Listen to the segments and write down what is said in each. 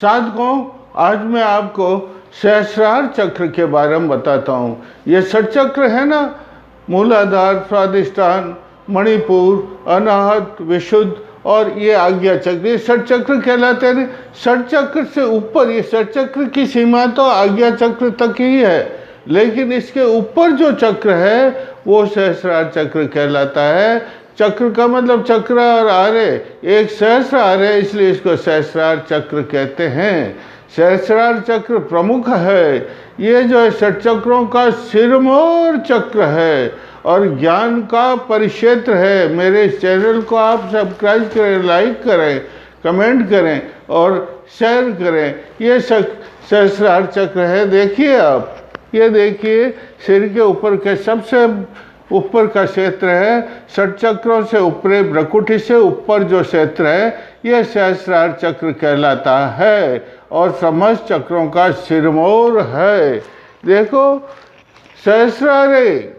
साधकों, आज मैं आपको सहस्रार चक्र के बारे में बताता हूँ। ये षटचक्र है ना, मूलाधार, स्वादिष्ठान, मणिपुर, अनाहत, विशुद्ध और ये आज्ञा चक्र, ये षटचक्र कहलाते हैं। षटचक्र से ऊपर, ये षटचक्र की सीमा तो आज्ञा चक्र तक ही है, लेकिन इसके ऊपर जो चक्र है वो सहस्रार चक्र कहलाता है। चक्र का मतलब चक्र और आरे, एक सहस्र आरे, इसलिए इसको सहस्रार चक्र कहते हैं। सहस्रार चक्र प्रमुख है। ये जो है षटचक्रों का सिरमौर चक्र है और ज्ञान का परिक्षेत्र है। मेरे इस चैनल को आप सब्सक्राइब करें, लाइक करें, कमेंट करें और शेयर करें। ये सहस्रार चक्र है। देखिए आप, ये देखिए सिर के ऊपर के सबसे ऊपर का क्षेत्र है। षटचक्रों से ऊपरी भ्रकुटी से ऊपर जो क्षेत्र है यह सहस्रार चक्र कहलाता है और समस्त चक्रों का सिरमौर है। देखो सहस्रारे,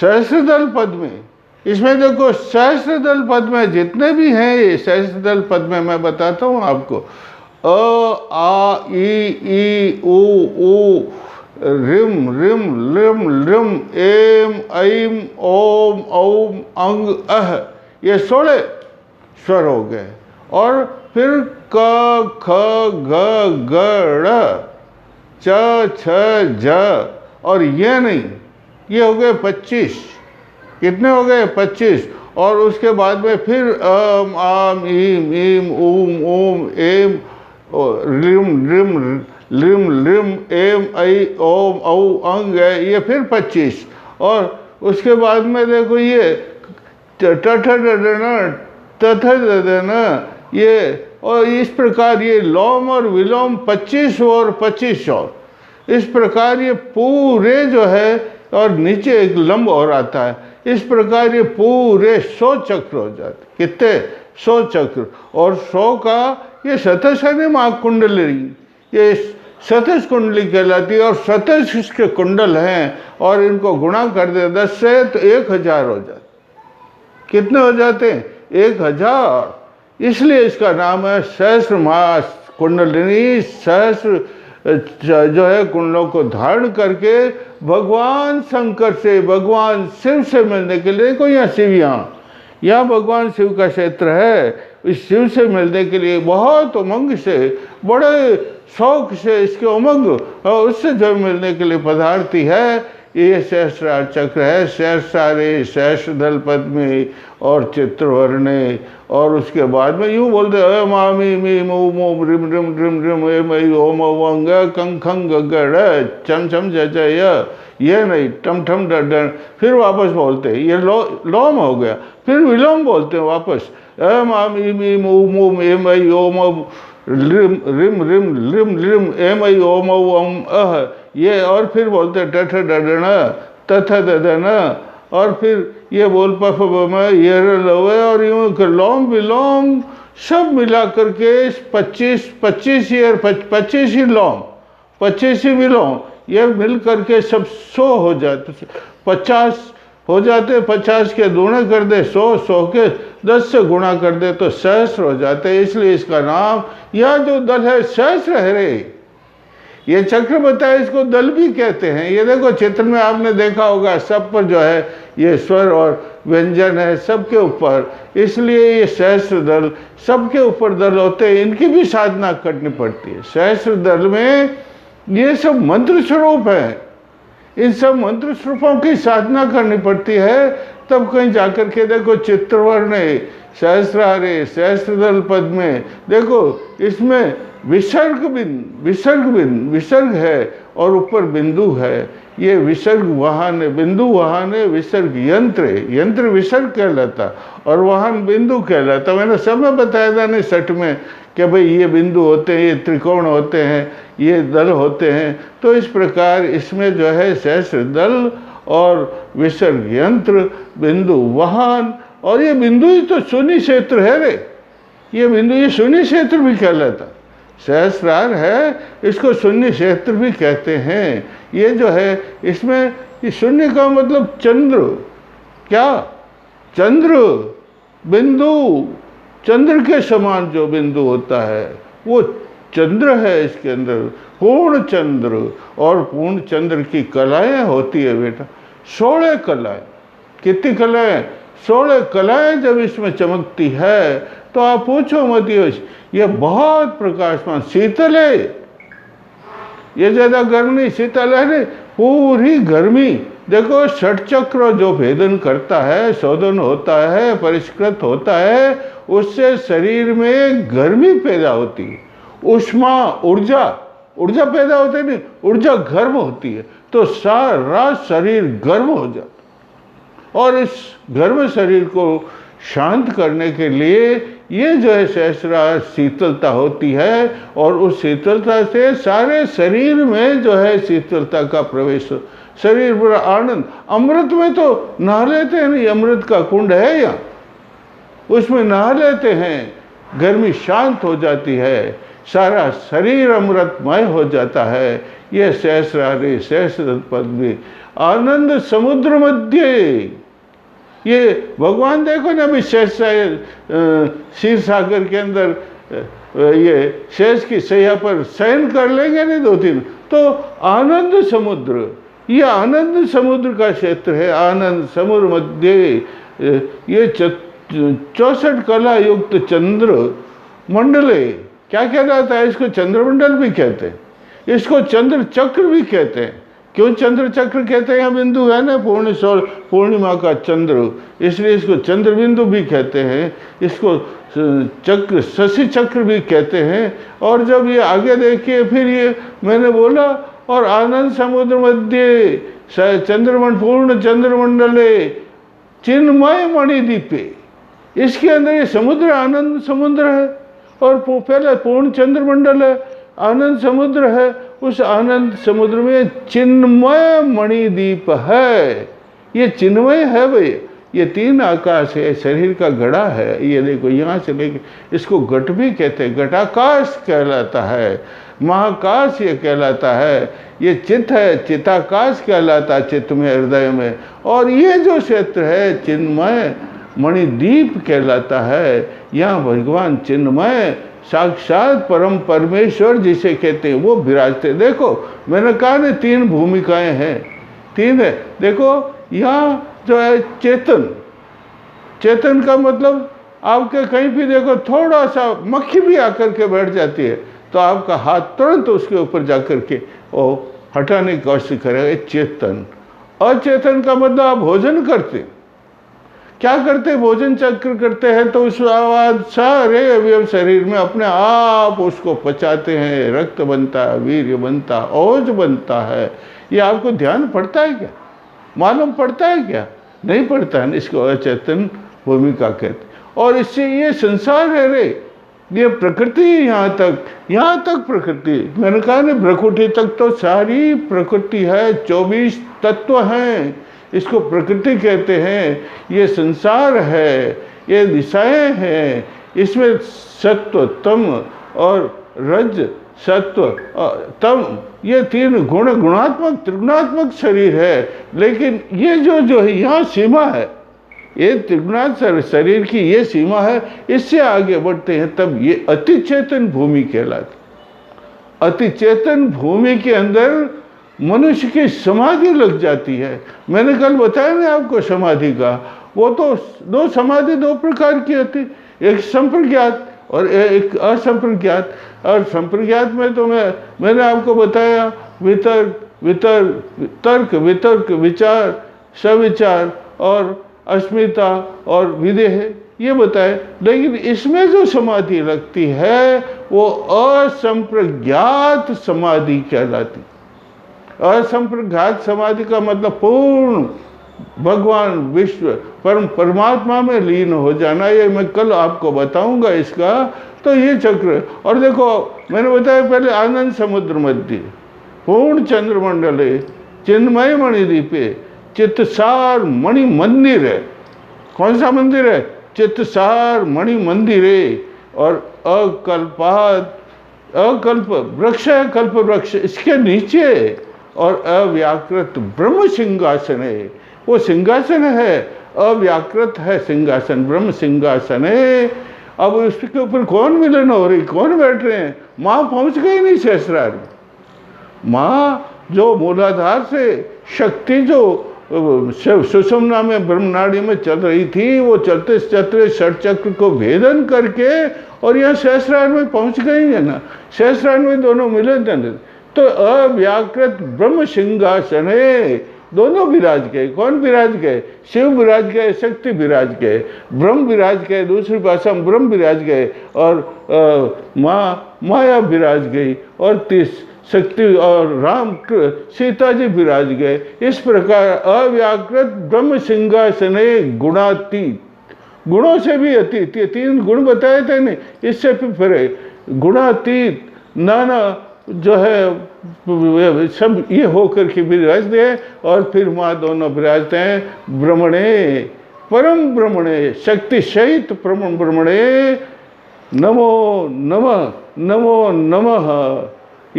सहस्रदल पद में, इसमें देखो सहस्रदल पद में जितने भी हैं, ये सहस्रदल पद में मैं बताता हूँ आपको। अ, आ, ई, उ, ऊ, रिम, रिम, लिम, लिम, एम, ऐम, ओम, औम, अंग, अह, ये 16 स्वर हो गए। और फिर क, ख, ग, ग, च, छ, ज, और ये नहीं, ये हो गए 25। कितने हो गए? 25। और उसके बाद में फिर अम, आम, ईम, ईम, ऊम, ओम, एम, रिम, रिम, लिम, लिम, एम, ऐ, ओम, औ, अंग है, ये फिर 25। और उसके बाद में देखो ये टठ डना, तथ दना, ये, और इस प्रकार ये लोम और विलोम 25 और 25 और इस प्रकार ये पूरे जो है, और नीचे एक लंब और आता है। इस प्रकार ये पूरे 100 चक्र हो जाते। कितने? 100 चक्र। और 100 का ये शतश है ना, माँ कुंडली, ये शतश कुंडली कहलाती है। और शतश इसके कुंडल हैं और इनको गुणा कर दे 10 से तो 1000 हो जाते। कितने हो जाते हैं? 1000। इसलिए इसका नाम है सहस्र मास कुंडलिनी। सहस्र जो है कुंडलों को धारण करके भगवान शंकर से, भगवान शिव से मिलने के लिए, देखो यहाँ शिव, यहाँ भगवान शिव का क्षेत्र है। इस शिव से मिलने के लिए बहुत उमंग से, बड़े शौक से इसके उमंग और उससे जो मिलने के लिए पधारती है, ये सहस्रार चक्र है। सहस्रारे, सहस्रदल पद्मे और चित्रवर्णे। और उसके बाद में यूँ बोलते हैं मामी मी मो मो रिम रिम रिम रिम ए मई ओम ओंग कंग खंग गड़ चम चम जय, ये नहीं टम ठम डर। फिर वापस बोलते हैं, ये लोम हो गया। फिर विलोम बोलते हैं वापस, मामी मी मो मो ए मई ओम रिम रिम रिम रिम रिम ए मई ओम ओम अह, ये। और फिर बोलते हैं टठ डडना, तथ ददना, और फिर ये बोल पफ ये लवे, और यूँ लोम विलोम सब मिला करके 25 ही लोम, 25 ही विलोम, ये मिल करके सब 100 हो जाते। 50 हो जाते। 50 के दूणे कर दे 100, 100 के 10 से गुणा कर दे तो सहस्र हो जाते। इसलिए इसका नाम, यह जो दल है सहस्र है रे। ये चक्र बताया, इसको दल भी कहते हैं। ये देखो चित्र में आपने देखा होगा, सब पर जो है ये स्वर और व्यंजन है सबके ऊपर, इसलिए ये सहस्र दल, सबके ऊपर दल होते हैं, इनकी भी साधना करनी पड़ती है। सहस्र दल में ये सब मंत्र स्वरूप है, इन सब मंत्र स्वरूपों की साधना करनी पड़ती है, तब कहीं जाकर के देखो चित्रवर्ण, सहस्रारे, सहस्रदल पद में देखो, इसमें विसर्ग है और ऊपर बिंदु है। ये विसर्ग वाहन है, बिंदु वाहन है, विसर्ग यंत्र है। यंत्र विसर्ग कहलाता और वाहन बिंदु कहलाता। मैंने सब में बताया था नहीं सठ में कि भाई ये बिंदु होते हैं, ये त्रिकोण होते हैं, ये दल होते हैं। तो इस प्रकार इसमें जो है सहस्र दल और विसर्ग यंत्र, बिंदु वाहन, और ये बिंदु ही तो शून्य क्षेत्र है रे। ये बिंदु, ये शून्य क्षेत्र भी कहलाता। सहस्रार है, इसको शून्य क्षेत्र भी कहते हैं। ये जो है इसमें, ये शून्य का मतलब चंद्र, क्या? चंद्र बिंदु, चंद्र के समान जो बिंदु होता है वो चंद्र है इसके अंदर, पूर्ण चंद्र। और पूर्ण चंद्र की कलाएं होती है बेटा, 16 कलाएं। कितनी कलाएं? 16 कलाएं जब इसमें चमकती है तो आप पूछो मत, ये बहुत प्रकाशमान शीतल है। ये ज्यादा गर्मी शीतल है नहीं, पूरी गर्मी। देखो षट चक्र जो भेदन करता है, शोधन होता है, परिष्कृत होता है, उससे शरीर में गर्मी पैदा होती है, ऊष्मा ऊर्जा ऊर्जा पैदा होती है, नहीं ऊर्जा गर्म होती है, तो सारा शरीर गर्म हो जाता। और इस गर्म शरीर को शांत करने के लिए ये जो है सहस्रार शीतलता होती है, और उस शीतलता से सारे शरीर में जो है शीतलता का प्रवेश, शरीर पर आनंद। अमृत में तो नहा लेते हैं, नहीं अमृत का कुंड है यहाँ, उसमें नहा लेते हैं, गर्मी शांत हो जाती है, सारा शरीर अमृतमय हो जाता है। ये सहस्रारी सहस्र पद्मी आनंद समुद्र मध्य। ये भगवान देखो ना, अभी शेष क्षीर सागर के अंदर ये शेष की सैया पर शयन कर लेंगे नहीं 2-3, तो आनंद समुद्र, ये आनंद समुद्र का क्षेत्र है। आनंद समुद्र मध्य ये 64 कला युक्त चंद्र मंडल है। क्या कहलाता है इसको? चंद्रमंडल भी कहते हैं, इसको चंद्र चक्र भी कहते हैं। क्यों चंद्र चक्र कहते हैं? यहाँ बिंदु है ना, पूर्णिमा का चंद्र, इसलिए इसको चंद्र बिंदु भी कहते हैं, इसको चक्र शशि चक्र भी कहते हैं। और जब ये आगे देखिए, फिर ये मैंने बोला, और आनंद समुद्र मध्य पूर्ण चंद्रमंडले चिन्मय मणिदीपे, इसके अंदर ये समुद्र आनंद समुद्र है, और पहले पूर्ण चंद्रमंडल है, आनंद समुद्र है, उस आनंद समुद्र में चिन्मय मणिदीप है। ये चिन्मय है भाई, ये 3 आकाश है, शरीर का घड़ा है। ये देखो यहाँ से लेके, इसको घट भी कहते हैं, घटाकाश कहलाता है, महाकाश ये कहलाता है, ये चित्त है, चिताकाश कहलाता है, चित्त में हृदय में। और ये जो क्षेत्र है चिन्मय मणिदीप कहलाता है। यहाँ भगवान चिन्मय साक्षात परम परमेश्वर जिसे कहते हैं वो विराजते। देखो मैंने कहा ना 3 भूमिकाएं हैं, 3 है। देखो यहाँ जो है चेतन, चेतन का मतलब आपके कहीं भी देखो थोड़ा सा मक्खी भी आकर के बैठ जाती है तो आपका हाथ तुरंत उसके ऊपर जाकर के वो हटाने की कोशिश करेगा, चेतन। अचेतन का मतलब आप भोजन करते, क्या करते? भोजन चक्र करते हैं, तो उस आवाज सारे अवयव शरीर में अपने आप उसको पचाते हैं, रक्त बनता है, वीर्य बनता है, ओज बनता है। ये आपको ध्यान पड़ता है क्या? मालूम पड़ता है क्या? नहीं पड़ता है, इसको अचेतन भूमिका कहते। और इससे ये संसार है रे, ये प्रकृति यहाँ तक प्रकृति, मैंने कहा ना प्रकृति तक तो सारी प्रकृति है, 24 तत्व हैं, इसको प्रकृति कहते हैं। ये संसार है, ये दिशाएं हैं, इसमें सत्व तम और रज सत्व तम, ये 3 गुणात्मक त्रिगुणात्मक शरीर है। लेकिन ये जो है यहाँ सीमा है, ये त्रिगुणात्मक शरीर की ये सीमा है, इससे आगे बढ़ते हैं तब ये अति चेतन भूमि कहलाती। अति चेतन भूमि के अंदर मनुष्य की समाधि लग जाती है। मैंने कल बताया ना आपको समाधि का, वो तो 2 समाधि 2 प्रकार की होती, एक संप्रज्ञात और एक असंप्रज्ञात। और संप्रज्ञात में तो मैंने आपको बताया तर्क वितर्क विचार सविचार और अस्मिता और विदेह, ये बताए। लेकिन इसमें जो समाधि लगती है वो असंप्रज्ञात समाधि कहलाती। असंप्रज्ञात समाधि का मतलब पूर्ण भगवान विश्व परमात्मा में लीन हो जाना। ये मैं कल आपको बताऊंगा इसका। तो ये चक्र, और देखो मैंने बताया पहले आनंद समुद्र मध्य पूर्ण चंद्रमंडले चिन्मय मणिदीपे चित्तसार मणि मंदिर है। कौन सा मंदिर है? चित्तसार मणि मंदिर है। और अकल्प वृक्ष है, कल्प वृक्ष इसके नीचे, और अव्याकृत ब्रह्म सिंहासन है। वो सिंहासन है, अव्याकृत है सिंहासन, ब्रह्म सिंहासन है। अब उसके ऊपर कौन मिलन हो रही, कौन बैठ रहे हैं? माँ पहुँच गई नहीं सहस्रार में। माँ जो मूलाधार से शक्ति जो सुषुम्ना में ब्रह्मनाड़ी में चल रही थी, वो चलते चलते षटचक्र को भेदन करके और यहाँ सहस्रार में पहुँच गई है ना। सहस्रार में दोनों मिले थे। तो अव्याकृत ब्रह्म सिंहासन है, दोनों विराज गए। कौन विराज गए? शिव विराज गए, शक्ति विराज गए, ब्रह्म विराज गए, दूसरी भाषा में ब्रह्म विराज गए, और माया विराज गई, और तीस शक्ति और राम सीता जी विराज गए। इस प्रकार अव्याकृत ब्रह्म सिंहासन गुणातीत, गुणों से भी अतीत, ये 3 गुण बताए थे नहीं, इससे फिर गुणातीत नाना जो है सब ये होकर के विराजते हैं। और फिर माँ दोनों विराजते हैं ब्रह्मणे, परम ब्रह्मणे, शक्ति सहित परम ब्रह्मणे नमो नमः, नमो नमः।